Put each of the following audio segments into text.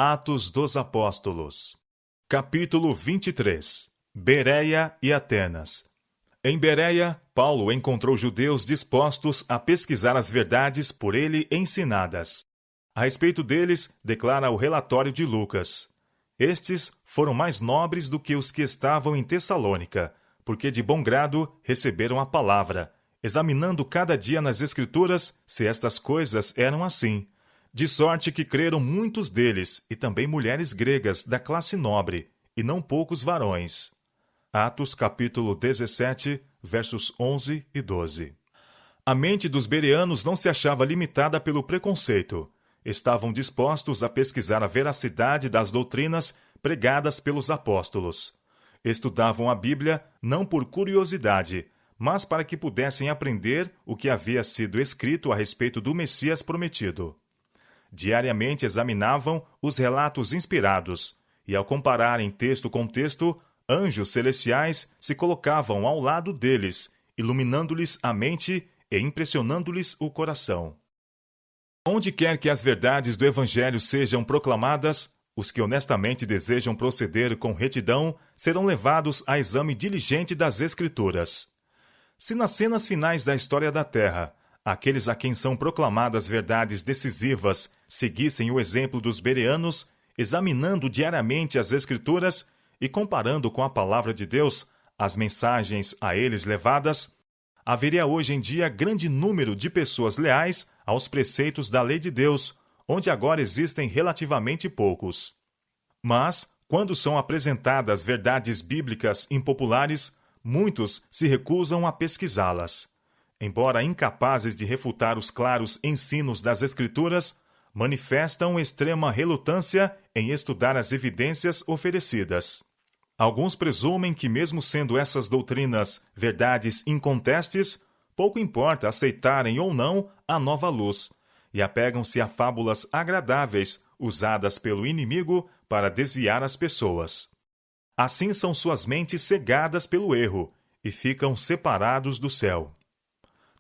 Atos dos Apóstolos. Capítulo 23. Bereia e Atenas. Em Bereia, Paulo encontrou judeus dispostos a pesquisar as verdades por ele ensinadas. A respeito deles, declara o relatório de Lucas. Estes foram mais nobres do que os que estavam em Tessalônica, porque de bom grado receberam a palavra, examinando cada dia nas Escrituras se estas coisas eram assim. De sorte que creram muitos deles, e também mulheres gregas da classe nobre, e não poucos varões. Atos capítulo 17, versos 11 e 12. A mente dos bereanos não se achava limitada pelo preconceito. Estavam dispostos a pesquisar a veracidade das doutrinas pregadas pelos apóstolos. Estudavam a Bíblia não por curiosidade, mas para que pudessem aprender o que havia sido escrito a respeito do Messias prometido. Diariamente examinavam os relatos inspirados, e ao compararem texto com texto, anjos celestiais se colocavam ao lado deles, iluminando-lhes a mente e impressionando-lhes o coração. Onde quer que as verdades do Evangelho sejam proclamadas, os que honestamente desejam proceder com retidão serão levados a exame diligente das Escrituras. Se nas cenas finais da história da Terra, aqueles a quem são proclamadas verdades decisivas seguissem o exemplo dos bereanos, examinando diariamente as Escrituras e comparando com a palavra de Deus as mensagens a eles levadas, haveria hoje em dia grande número de pessoas leais aos preceitos da lei de Deus, onde agora existem relativamente poucos. Mas, quando são apresentadas verdades bíblicas impopulares, muitos se recusam a pesquisá-las. Embora incapazes de refutar os claros ensinos das Escrituras, manifestam extrema relutância em estudar as evidências oferecidas. Alguns presumem que, mesmo sendo essas doutrinas verdades incontestes, pouco importa aceitarem ou não a nova luz, e apegam-se a fábulas agradáveis usadas pelo inimigo para desviar as pessoas. Assim são suas mentes cegadas pelo erro e ficam separados do céu.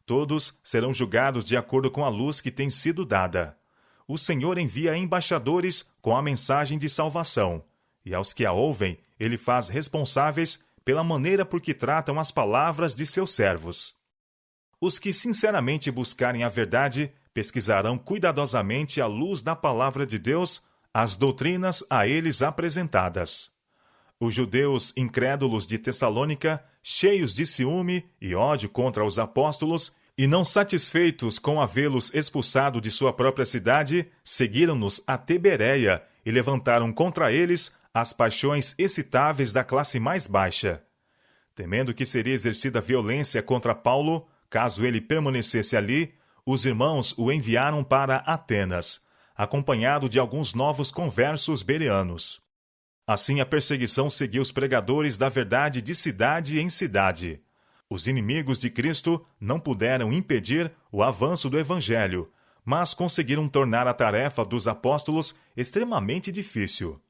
Todos serão julgados de acordo com a luz que tem sido dada. O Senhor envia embaixadores com a mensagem de salvação, e aos que a ouvem, ele faz responsáveis pela maneira por que tratam as palavras de seus servos. Os que sinceramente buscarem a verdade pesquisarão cuidadosamente à luz da palavra de Deus as doutrinas a eles apresentadas. Os judeus incrédulos de Tessalônica, cheios de ciúme e ódio contra os apóstolos, e não satisfeitos com havê-los expulsado de sua própria cidade, seguiram-nos até Bereia e levantaram contra eles as paixões excitáveis da classe mais baixa. Temendo que seria exercida violência contra Paulo, caso ele permanecesse ali, os irmãos o enviaram para Atenas, acompanhado de alguns novos conversos bereanos. Assim a perseguição seguiu os pregadores da verdade de cidade em cidade. Os inimigos de Cristo não puderam impedir o avanço do Evangelho, mas conseguiram tornar a tarefa dos apóstolos extremamente difícil.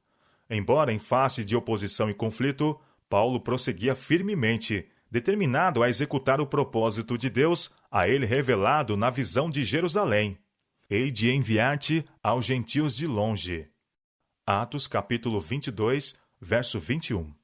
Embora em face de oposição e conflito, Paulo prosseguia firmemente, determinado a executar o propósito de Deus a ele revelado na visão de Jerusalém. Hei de enviar-te aos gentios de longe. Atos capítulo 22, verso 21.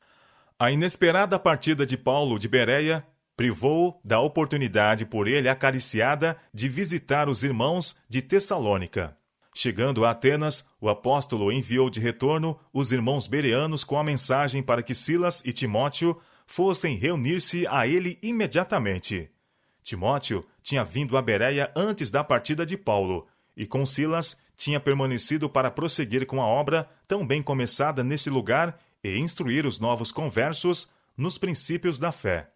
A inesperada partida de Paulo de Bereia privou-o da oportunidade por ele acariciada de visitar os irmãos de Tessalônica. Chegando a Atenas, o apóstolo enviou de retorno os irmãos bereanos com a mensagem para que Silas e Timóteo fossem reunir-se a ele imediatamente. Timóteo tinha vindo a Bereia antes da partida de Paulo, e com Silas tinha permanecido para prosseguir com a obra tão bem começada nesse lugar e instruir os novos conversos nos princípios da fé.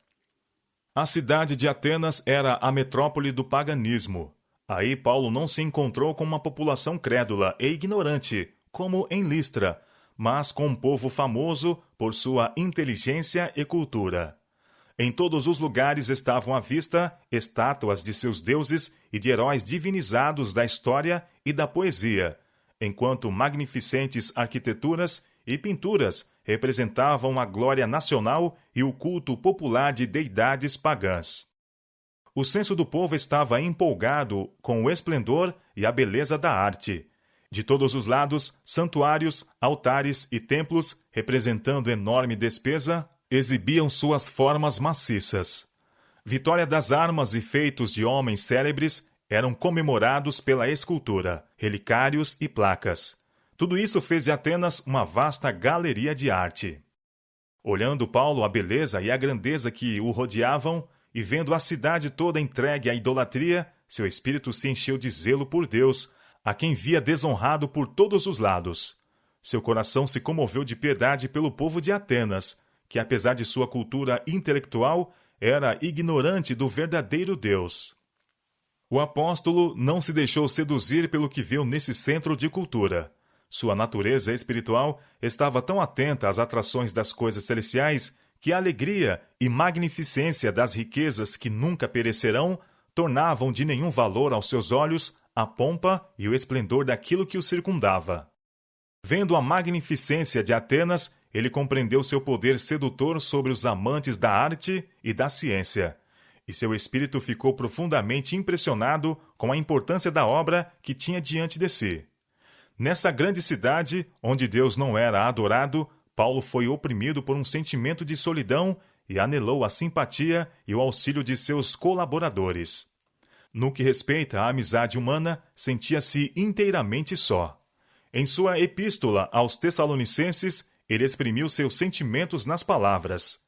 A cidade de Atenas era a metrópole do paganismo. Aí Paulo não se encontrou com uma população crédula e ignorante, como em Listra, mas com um povo famoso por sua inteligência e cultura. Em todos os lugares estavam à vista estátuas de seus deuses e de heróis divinizados da história e da poesia, enquanto magnificentes arquiteturas e pinturas representavam a glória nacional e o culto popular de deidades pagãs. O senso do povo estava empolgado com o esplendor e a beleza da arte. De todos os lados, santuários, altares e templos, representando enorme despesa, exibiam suas formas maciças. Vitória das armas e feitos de homens célebres eram comemorados pela escultura, relicários e placas. Tudo isso fez de Atenas uma vasta galeria de arte. Olhando Paulo a beleza e a grandeza que o rodeavam, e vendo a cidade toda entregue à idolatria, seu espírito se encheu de zelo por Deus, a quem via desonrado por todos os lados. Seu coração se comoveu de piedade pelo povo de Atenas, que apesar de sua cultura intelectual, era ignorante do verdadeiro Deus. O apóstolo não se deixou seduzir pelo que viu nesse centro de cultura. Sua natureza espiritual estava tão atenta às atrações das coisas celestiais que a alegria e magnificência das riquezas que nunca perecerão tornavam de nenhum valor aos seus olhos a pompa e o esplendor daquilo que o circundava. Vendo a magnificência de Atenas, ele compreendeu seu poder sedutor sobre os amantes da arte e da ciência, e seu espírito ficou profundamente impressionado com a importância da obra que tinha diante de si. Nessa grande cidade, onde Deus não era adorado, Paulo foi oprimido por um sentimento de solidão e anelou a simpatia e o auxílio de seus colaboradores. No que respeita à amizade humana, sentia-se inteiramente só. Em sua epístola aos Tessalonicenses, ele exprimiu seus sentimentos nas palavras: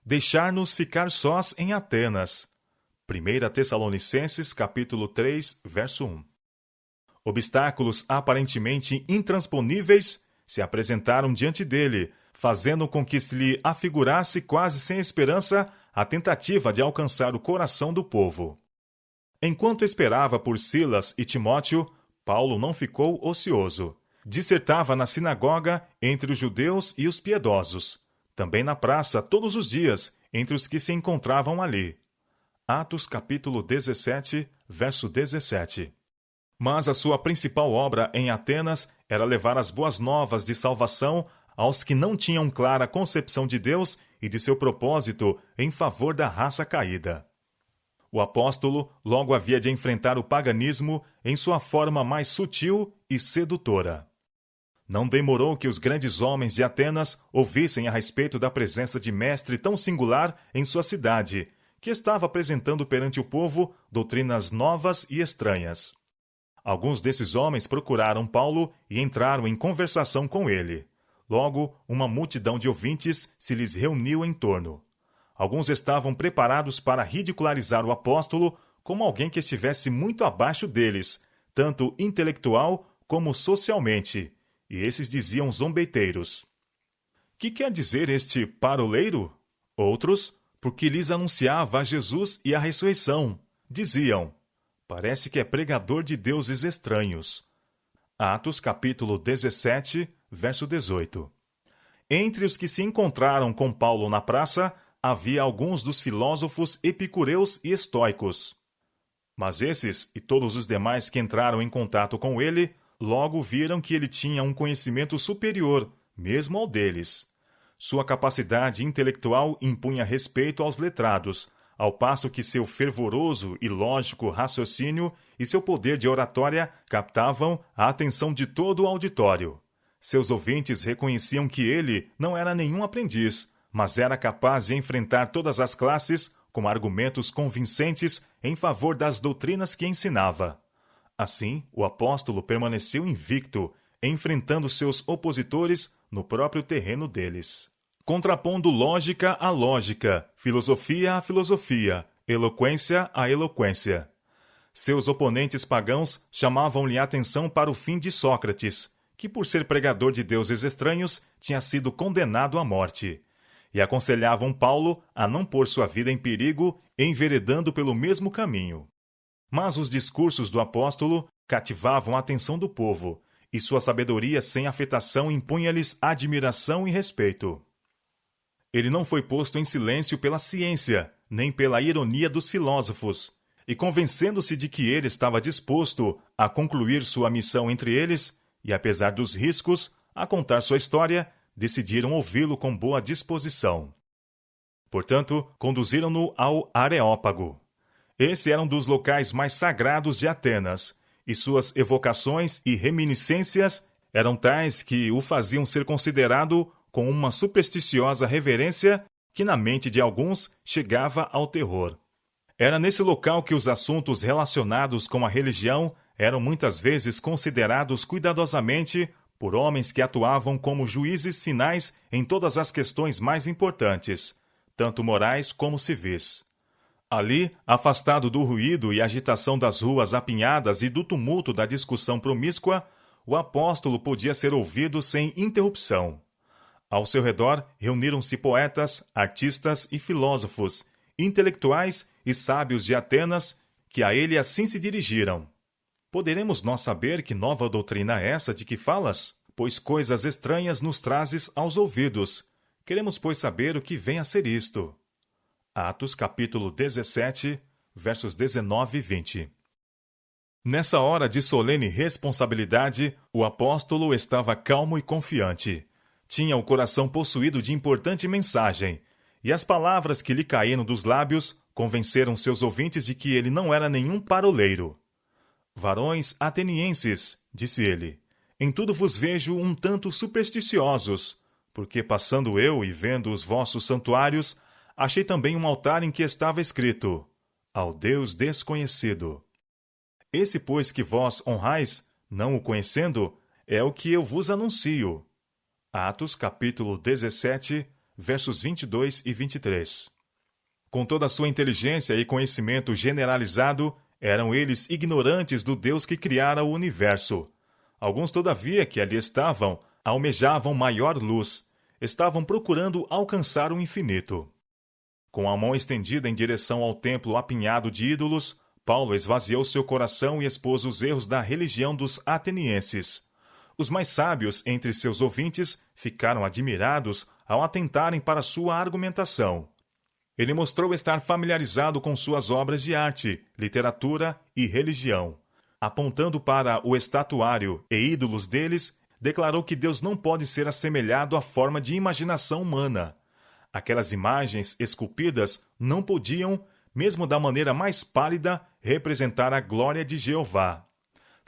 deixar-nos ficar sós em Atenas. 1 Tessalonicenses, capítulo 3, verso 1. Obstáculos aparentemente intransponíveis se apresentaram diante dele, fazendo com que se lhe afigurasse quase sem esperança a tentativa de alcançar o coração do povo. Enquanto esperava por Silas e Timóteo, Paulo não ficou ocioso. Dissertava na sinagoga entre os judeus e os piedosos, também na praça todos os dias entre os que se encontravam ali. Atos capítulo 17, verso 17. Mas a sua principal obra em Atenas era levar as boas novas de salvação aos que não tinham clara concepção de Deus e de seu propósito em favor da raça caída. O apóstolo logo havia de enfrentar o paganismo em sua forma mais sutil e sedutora. Não demorou que os grandes homens de Atenas ouvissem a respeito da presença de mestre tão singular em sua cidade, que estava apresentando perante o povo doutrinas novas e estranhas. Alguns desses homens procuraram Paulo e entraram em conversação com ele. Logo, uma multidão de ouvintes se lhes reuniu em torno. Alguns estavam preparados para ridicularizar o apóstolo como alguém que estivesse muito abaixo deles, tanto intelectual como socialmente, e esses diziam zombeteiros: que quer dizer este paroleiro? Outros, porque lhes anunciava a Jesus e a ressurreição, diziam: parece que é pregador de deuses estranhos. Atos capítulo 17, verso 18. Entre os que se encontraram com Paulo na praça, havia alguns dos filósofos epicureus e estoicos. Mas esses e todos os demais que entraram em contato com ele, logo viram que ele tinha um conhecimento superior, mesmo ao deles. Sua capacidade intelectual impunha respeito aos letrados, ao passo que seu fervoroso e lógico raciocínio e seu poder de oratória captavam a atenção de todo o auditório. Seus ouvintes reconheciam que ele não era nenhum aprendiz, mas era capaz de enfrentar todas as classes com argumentos convincentes em favor das doutrinas que ensinava. Assim, o apóstolo permaneceu invicto, enfrentando seus opositores no próprio terreno deles. Contrapondo lógica a lógica, filosofia a filosofia, eloquência a eloquência. Seus oponentes pagãos chamavam-lhe a atenção para o fim de Sócrates, que por ser pregador de deuses estranhos tinha sido condenado à morte, e aconselhavam Paulo a não pôr sua vida em perigo enveredando pelo mesmo caminho. Mas os discursos do apóstolo cativavam a atenção do povo, e sua sabedoria sem afetação impunha-lhes admiração e respeito. Ele não foi posto em silêncio pela ciência, nem pela ironia dos filósofos, e convencendo-se de que ele estava disposto a concluir sua missão entre eles, e apesar dos riscos, a contar sua história, decidiram ouvi-lo com boa disposição. Portanto, conduziram-no ao Areópago. Esse era um dos locais mais sagrados de Atenas, e suas evocações e reminiscências eram tais que o faziam ser considerado com uma supersticiosa reverência que na mente de alguns chegava ao terror. Era nesse local que os assuntos relacionados com a religião eram muitas vezes considerados cuidadosamente por homens que atuavam como juízes finais em todas as questões mais importantes, tanto morais como civis. Ali, afastado do ruído e agitação das ruas apinhadas e do tumulto da discussão promíscua, o apóstolo podia ser ouvido sem interrupção. Ao seu redor reuniram-se poetas, artistas e filósofos, intelectuais e sábios de Atenas, que a ele assim se dirigiram. Poderemos nós saber que nova doutrina é essa de que falas? Pois coisas estranhas nos trazes aos ouvidos. Queremos, pois, saber o que vem a ser isto. Atos, capítulo 17, versos 19 e 20. Nessa hora de solene responsabilidade, o apóstolo estava calmo e confiante. Tinha o coração possuído de importante mensagem, e as palavras que lhe caíram dos lábios convenceram seus ouvintes de que ele não era nenhum paroleiro. Varões atenienses, disse ele, em tudo vos vejo um tanto supersticiosos, porque passando eu e vendo os vossos santuários, achei também um altar em que estava escrito, ao Deus desconhecido. Esse, pois, que vós honrais, não o conhecendo, é o que eu vos anuncio. Atos, capítulo 17, versos 22 e 23. Com toda a sua inteligência e conhecimento generalizado, eram eles ignorantes do Deus que criara o universo. Alguns, todavia, que ali estavam, almejavam maior luz, estavam procurando alcançar o infinito. Com a mão estendida em direção ao templo apinhado de ídolos, Paulo esvaziou seu coração e expôs os erros da religião dos atenienses. Os mais sábios entre seus ouvintes ficaram admirados ao atentarem para sua argumentação. Ele mostrou estar familiarizado com suas obras de arte, literatura e religião. Apontando para o estatuário e ídolos deles, declarou que Deus não pode ser assemelhado à forma de imaginação humana. Aquelas imagens esculpidas não podiam, mesmo da maneira mais pálida, representar a glória de Jeová.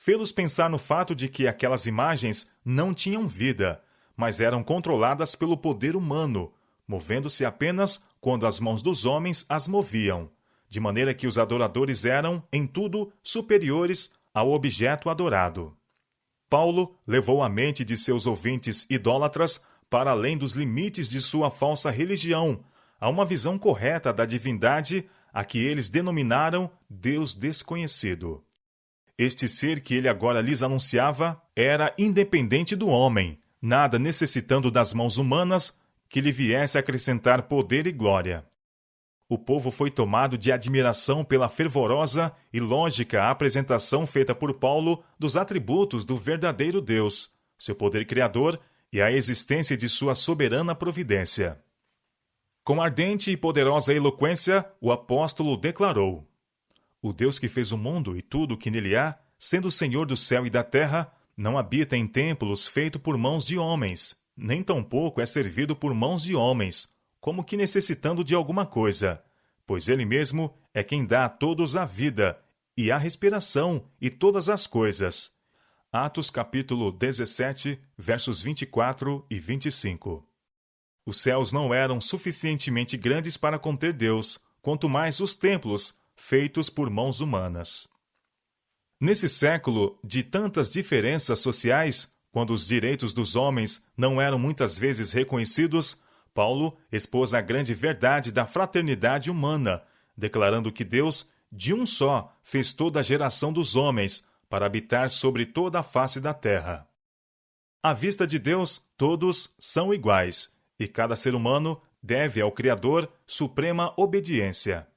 Fê-los pensar no fato de que aquelas imagens não tinham vida, mas eram controladas pelo poder humano, movendo-se apenas quando as mãos dos homens as moviam, de maneira que os adoradores eram, em tudo, superiores ao objeto adorado. Paulo levou a mente de seus ouvintes idólatras para além dos limites de sua falsa religião, a uma visão correta da divindade a que eles denominaram Deus desconhecido. Este ser que ele agora lhes anunciava era independente do homem, nada necessitando das mãos humanas que lhe viesse acrescentar poder e glória. O povo foi tomado de admiração pela fervorosa e lógica apresentação feita por Paulo dos atributos do verdadeiro Deus, seu poder criador e a existência de sua soberana providência. Com ardente e poderosa eloquência, o apóstolo declarou: o Deus que fez o mundo e tudo o que nele há, sendo o Senhor do céu e da terra, não habita em templos feitos por mãos de homens, nem tampouco é servido por mãos de homens, como que necessitando de alguma coisa, pois ele mesmo é quem dá a todos a vida, e a respiração, e todas as coisas. Atos capítulo 17, versos 24 e 25. Os céus não eram suficientemente grandes para conter Deus, quanto mais os templos, feitos por mãos humanas. Nesse século de tantas diferenças sociais, quando os direitos dos homens não eram muitas vezes reconhecidos, Paulo expôs a grande verdade da fraternidade humana, declarando que Deus, de um só, fez toda a geração dos homens para habitar sobre toda a face da terra. À vista de Deus, todos são iguais, e cada ser humano deve ao Criador suprema obediência.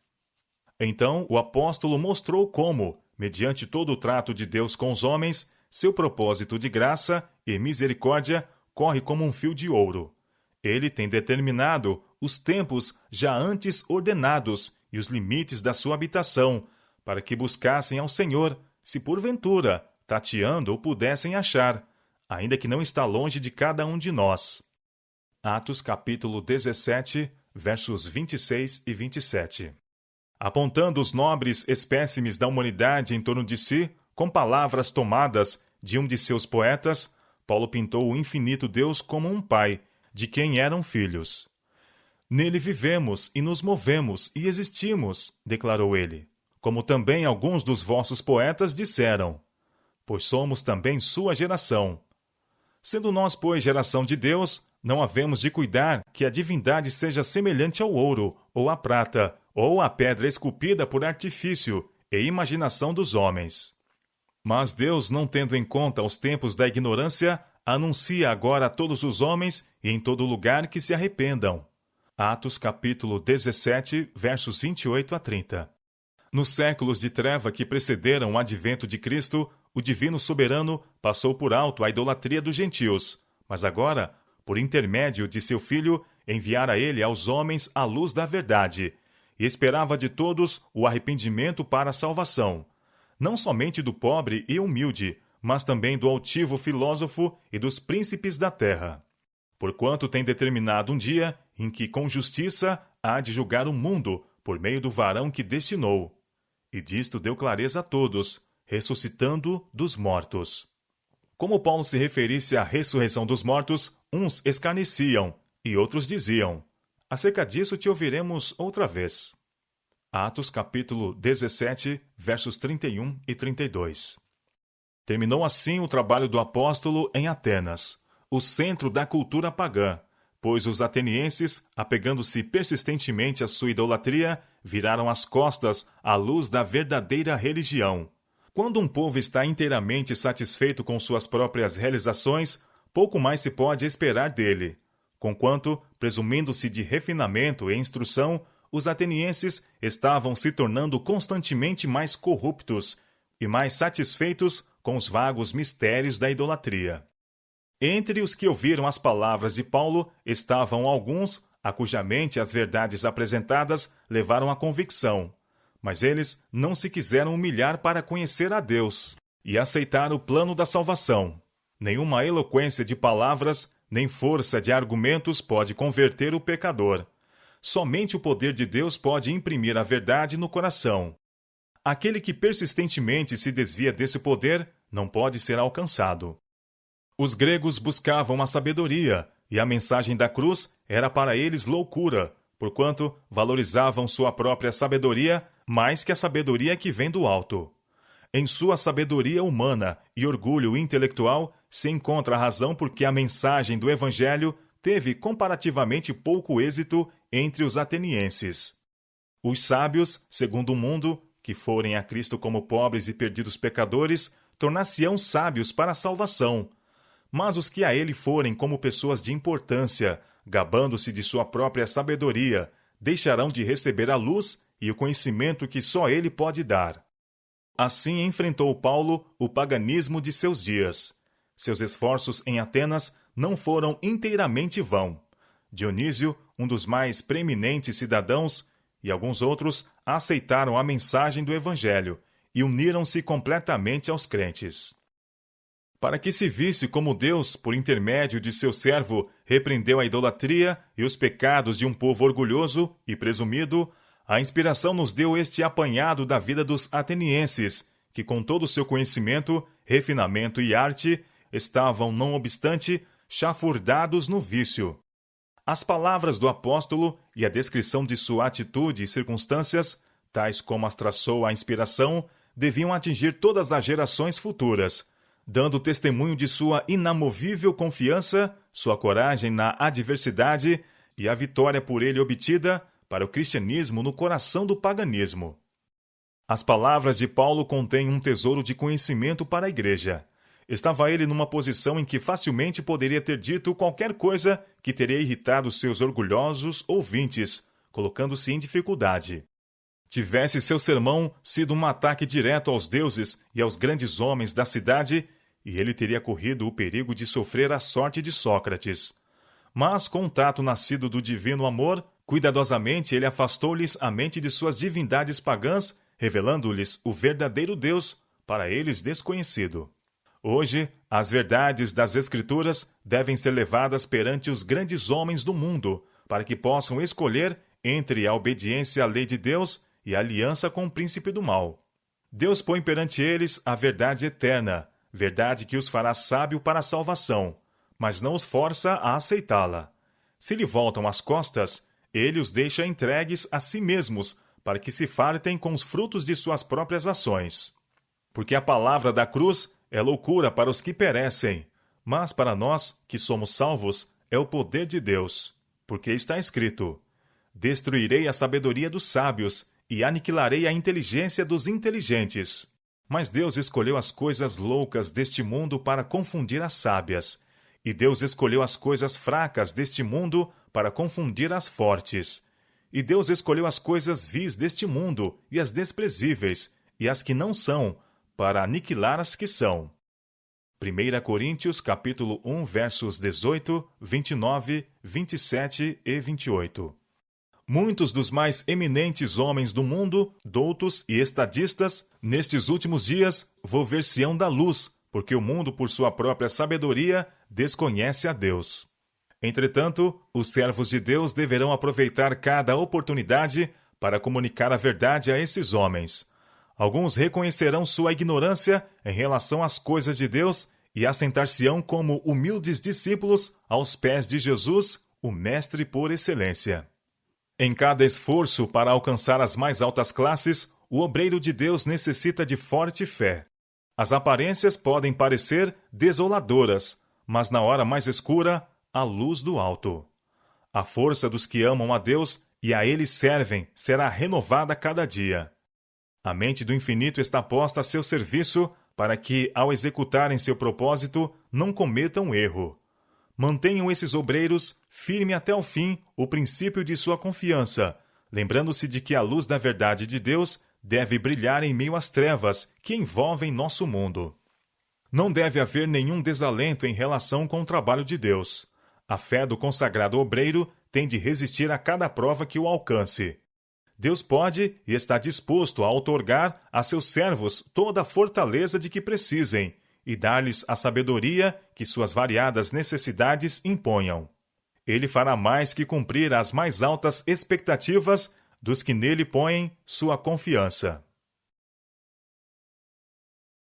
Então, o apóstolo mostrou como, mediante todo o trato de Deus com os homens, seu propósito de graça e misericórdia corre como um fio de ouro. Ele tem determinado os tempos já antes ordenados e os limites da sua habitação, para que buscassem ao Senhor, se porventura, tateando, o pudessem achar, ainda que não está longe de cada um de nós. Atos capítulo 17, versos 26 e 27. Apontando os nobres espécimes da humanidade em torno de si, Com palavras tomadas de um de seus poetas, Paulo pintou o infinito Deus como um pai, de quem eram filhos. Nele vivemos e nos movemos e existimos, declarou ele, como também alguns dos vossos poetas disseram, pois somos também sua geração. Sendo nós, pois, geração de Deus, não havemos de cuidar que a divindade seja semelhante ao ouro, ou à prata, ou à pedra esculpida por artifício e imaginação dos homens. Mas Deus, não tendo em conta os tempos da ignorância, anuncia agora a todos os homens e em todo lugar que se arrependam. Atos capítulo 17, versos 28 a 30. Nos séculos de treva que precederam o advento de Cristo, o divino soberano passou por alto a idolatria dos gentios, mas agora, por intermédio de seu Filho, enviara ele aos homens a luz da verdade, e esperava de todos o arrependimento para a salvação, não somente do pobre e humilde, mas também do altivo filósofo e dos príncipes da terra. Porquanto tem determinado um dia em que com justiça há de julgar o mundo por meio do varão que destinou. E disto deu clareza a todos, ressuscitando dos mortos. Como Paulo se referisse à ressurreição dos mortos, uns escarneciam e outros diziam: acerca disso te ouviremos outra vez. Atos capítulo 17, versos 31 e 32. Terminou assim o trabalho do apóstolo em Atenas, o centro da cultura pagã, pois os atenienses, apegando-se persistentemente à sua idolatria, viraram as costas à luz da verdadeira religião. Quando um povo está inteiramente satisfeito com suas próprias realizações, pouco mais se pode esperar dele. Conquanto, presumindo-se de refinamento e instrução, os atenienses estavam se tornando constantemente mais corruptos e mais satisfeitos com os vagos mistérios da idolatria. Entre os que ouviram as palavras de Paulo estavam alguns a cuja mente as verdades apresentadas levaram à convicção, mas eles não se quiseram humilhar para conhecer a Deus e aceitar o plano da salvação. Nenhuma eloquência de palavras, nem força de argumentos pode converter o pecador. Somente o poder de Deus pode imprimir a verdade no coração. Aquele que persistentemente se desvia desse poder não pode ser alcançado. Os gregos buscavam a sabedoria, e a mensagem da cruz era para eles loucura, porquanto valorizavam sua própria sabedoria mais que a sabedoria que vem do alto. Em sua sabedoria humana e orgulho intelectual se encontra a razão por que a mensagem do Evangelho teve comparativamente pouco êxito entre os atenienses. Os sábios, segundo o mundo, que forem a Cristo como pobres e perdidos pecadores, tornar-se-ão sábios para a salvação. Mas os que a ele forem como pessoas de importância, gabando-se de sua própria sabedoria, deixarão de receber a luz e o conhecimento que só ele pode dar. Assim enfrentou Paulo o paganismo de seus dias. Seus esforços em Atenas não foram inteiramente vão. Dionísio, um dos mais preeminentes cidadãos, e alguns outros aceitaram a mensagem do Evangelho e uniram-se completamente aos crentes. Para que se visse como Deus, por intermédio de seu servo, repreendeu a idolatria e os pecados de um povo orgulhoso e presumido, a inspiração nos deu este apanhado da vida dos atenienses, que com todo o seu conhecimento, refinamento e arte, estavam, não obstante, chafurdados no vício. As palavras do apóstolo e a descrição de sua atitude e circunstâncias, tais como as traçou a inspiração, deviam atingir todas as gerações futuras, dando testemunho de sua inamovível confiança, sua coragem na adversidade e a vitória por ele obtida para o cristianismo no coração do paganismo. As palavras de Paulo contêm um tesouro de conhecimento para a igreja. Estava ele numa posição em que facilmente poderia ter dito qualquer coisa que teria irritado seus orgulhosos ouvintes, colocando-se em dificuldade. Tivesse seu sermão sido um ataque direto aos deuses e aos grandes homens da cidade, e ele teria corrido o perigo de sofrer a sorte de Sócrates. Mas, com um tato nascido do divino amor, cuidadosamente ele afastou-lhes a mente de suas divindades pagãs, revelando-lhes o verdadeiro Deus, para eles desconhecido. Hoje, as verdades das Escrituras devem ser levadas perante os grandes homens do mundo, para que possam escolher entre a obediência à lei de Deus e a aliança com o príncipe do mal. Deus põe perante eles a verdade eterna, verdade que os fará sábio para a salvação, mas não os força a aceitá-la. Se lhe voltam as costas, ele os deixa entregues a si mesmos, para que se fartem com os frutos de suas próprias ações. Porque a palavra da cruz é loucura para os que perecem, mas para nós, que somos salvos, é o poder de Deus. Porque está escrito: destruirei a sabedoria dos sábios e aniquilarei a inteligência dos inteligentes. Mas Deus escolheu as coisas loucas deste mundo para confundir as sábias, e Deus escolheu as coisas fracas deste mundo para confundir as fortes. E Deus escolheu as coisas vis deste mundo e as desprezíveis, e as que não são, para aniquilar as que são. 1 Coríntios capítulo 1, versos 18, 29, 27 e 28. Muitos dos mais eminentes homens do mundo, doutos e estadistas, nestes últimos dias, volver-se-ão da luz, porque o mundo, por sua própria sabedoria, desconhece a Deus. Entretanto, os servos de Deus deverão aproveitar cada oportunidade para comunicar a verdade a esses homens. Alguns reconhecerão sua ignorância em relação às coisas de Deus e assentar-se-ão como humildes discípulos aos pés de Jesus, o Mestre por excelência. Em cada esforço para alcançar as mais altas classes, o obreiro de Deus necessita de forte fé. As aparências podem parecer desoladoras, mas na hora mais escura, a luz do alto. A força dos que amam a Deus e a Ele servem será renovada cada dia. A mente do infinito está posta a seu serviço para que, ao executarem seu propósito, não cometam erro. Mantenham esses obreiros firme até o fim o princípio de sua confiança, lembrando-se de que a luz da verdade de Deus deve brilhar em meio às trevas que envolvem nosso mundo. Não deve haver nenhum desalento em relação com o trabalho de Deus. A fé do consagrado obreiro tem de resistir a cada prova que o alcance. Deus pode e está disposto a outorgar a seus servos toda a fortaleza de que precisem e dar-lhes a sabedoria que suas variadas necessidades imponham. Ele fará mais que cumprir as mais altas expectativas dos que nele põem sua confiança.